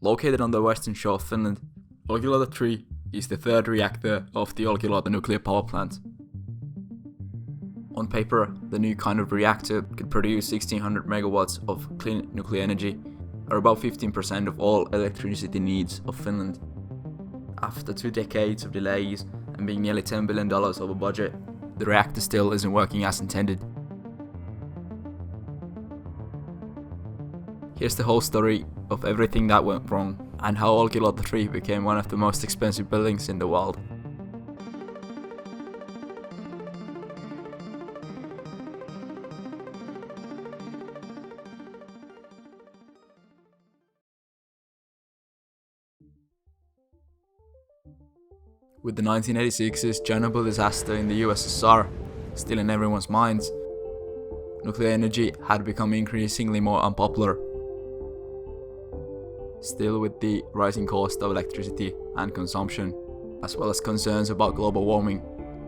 Located on the western shore of Finland, Olkiluoto 3 is the third reactor of the Olkiluoto nuclear power plant. On paper, the new kind of reactor could produce 1600 megawatts of clean nuclear energy, or about 15% of all electricity needs of Finland. After 2 decades of delays and being nearly $10 billion over budget, the reactor still isn't working as intended. Here's the whole story of everything that went wrong and how Olkiluoto 3 became one of the most expensive buildings in the world. With the 1986's Chernobyl disaster in the USSR still in everyone's minds, nuclear energy had become increasingly more unpopular. Still, with the rising cost of electricity and consumption, as well as concerns about global warming,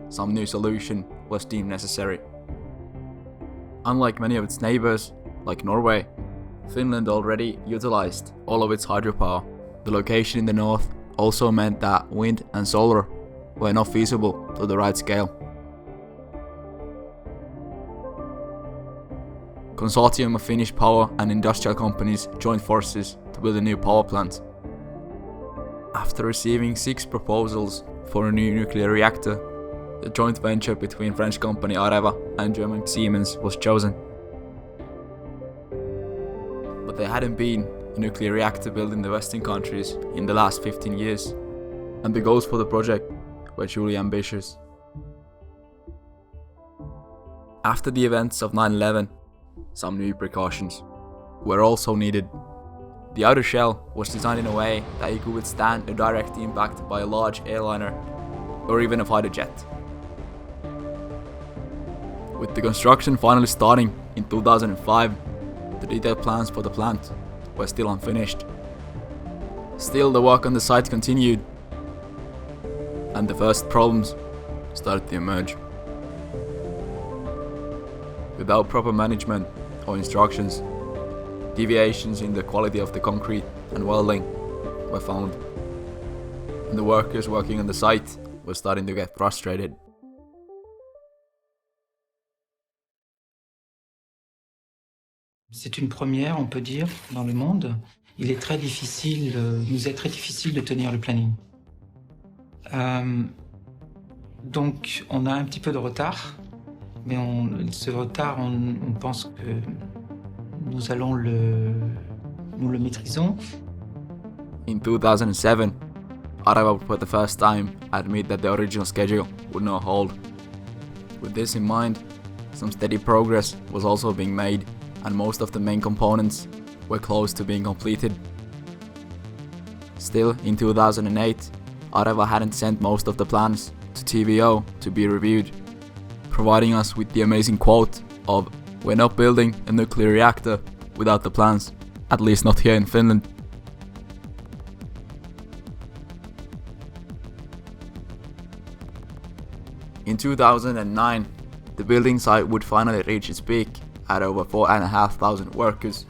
some new solution was deemed necessary. Unlike many of its neighbors, like Norway, Finland already utilized all of its hydropower. The location in the north also meant that wind and solar were not feasible to the right scale. Consortium of Finnish power and industrial companies joined forces to build a new power plant. After receiving 6 proposals for a new nuclear reactor, the joint venture between French company Areva and German Siemens was chosen. But there hadn't been a nuclear reactor built in the Western countries in the last 15 years, and the goals for the project were truly ambitious. After the events of 9/11, some new precautions were also needed. The outer shell was designed in a way that it could withstand a direct impact by a large airliner or even a fighter jet. With the construction finally starting in 2005, the detailed plans for the plant were still unfinished. Still, the work on the site continued, and the first problems started to emerge. Without proper management or instructions, deviations in the quality of the concrete and welding were found, and the workers working on the site were starting to get frustrated. C'est une première, on peut dire, dans le monde. Il est très difficile, nous est très difficile de tenir le planning. Donc, on a un petit peu de retard, mais ce retard, on pense que nous le maîtrisons. In 2007, Areva would for the first time admit that the original schedule would not hold. With this in mind, some steady progress was also being made, and most of the main components were close to being completed. Still, in 2008, Areva hadn't sent most of the plans to TVO to be reviewed, providing us with the amazing quote of "We're not building a nuclear reactor without the plans, at least not here in Finland." In 2009, the building site would finally reach its peak at over 4,500 workers.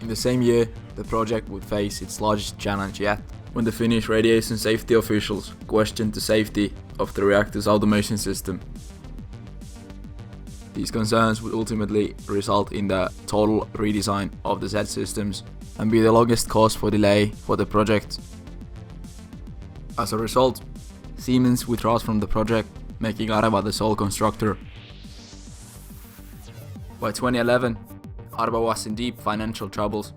In the same year, the project would face its largest challenge yet, when the Finnish radiation safety officials questioned the safety of the reactor's automation system. These concerns would ultimately result in the total redesign of the set systems and be the longest cause for delay for the project. As a result, Siemens withdraws from the project, making Areva the sole constructor. By 2011, Areva was in deep financial troubles.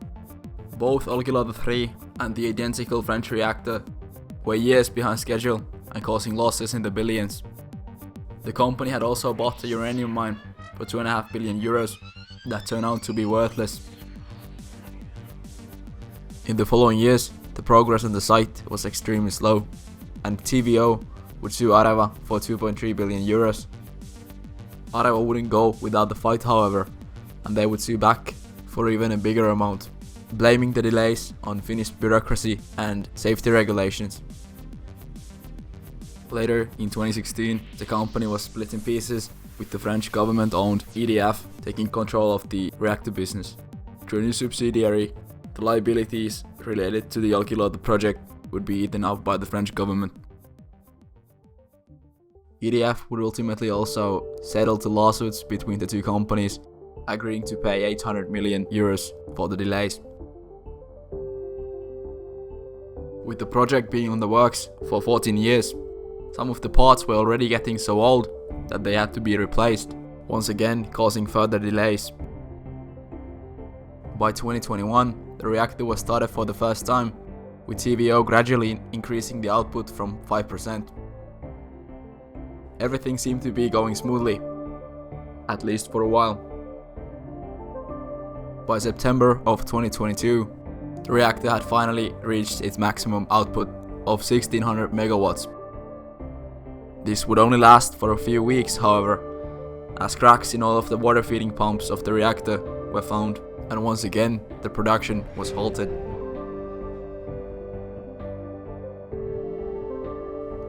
Both Olkiluoto 3 and the identical French reactor were years behind schedule and causing losses in the billions. The company had also bought a uranium mine for 2.5 billion euros that turned out to be worthless. In the following years, the progress on the site was extremely slow, and TVO would sue Areva for 2.3 billion euros. Areva wouldn't go without the fight, however, and they would sue back for even a bigger amount, blaming the delays on Finnish bureaucracy and safety regulations. Later, in 2016, the company was split in pieces, with the French government-owned EDF taking control of the reactor business. through a new subsidiary, the liabilities related to the Olkiluoto project would be eaten up by the French government. EDF would ultimately also settle the lawsuits between the two companies, agreeing to pay 800 million euros for the delays. With the project being on the works for 14 years, some of the parts were already getting so old that they had to be replaced, once again causing further delays. By 2021, the reactor was started for the first time, with TVO gradually increasing the output from 5%. Everything seemed to be going smoothly, at least for a while. By September of 2022, the reactor had finally reached its maximum output of 1600 megawatts. This would only last for a few weeks, however, as cracks in all of the water feeding pumps of the reactor were found, and once again the production was halted.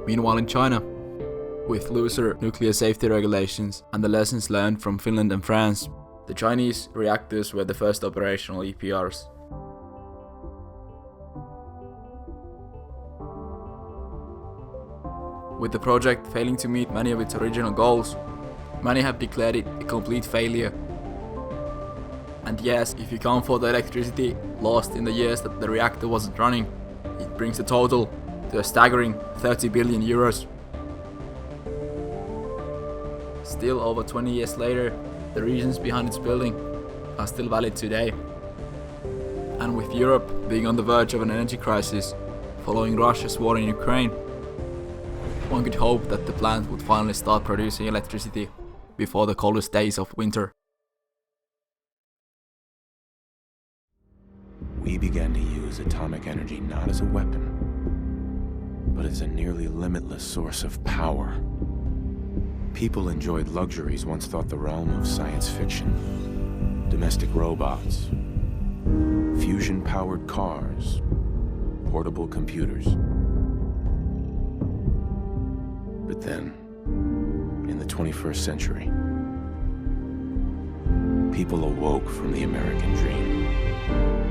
Meanwhile in China, with looser nuclear safety regulations and the lessons learned from Finland and France, the Chinese reactors were the first operational EPRs. With the project failing to meet many of its original goals, many have declared it a complete failure. And yes, if you count for the electricity lost in the years that the reactor wasn't running, it brings the total to a staggering 30 billion euros. Still, over 20 years later, the reasons behind its building are still valid today. And with Europe being on the verge of an energy crisis following Russia's war in Ukraine, one could hope that the plant would finally start producing electricity before the coldest days of winter. We began to use atomic energy not as a weapon, but as a nearly limitless source of power. People enjoyed luxuries once thought the realm of science fiction. Domestic robots, fusion-powered cars, portable computers. But then, in the 21st century, people awoke from the American dream.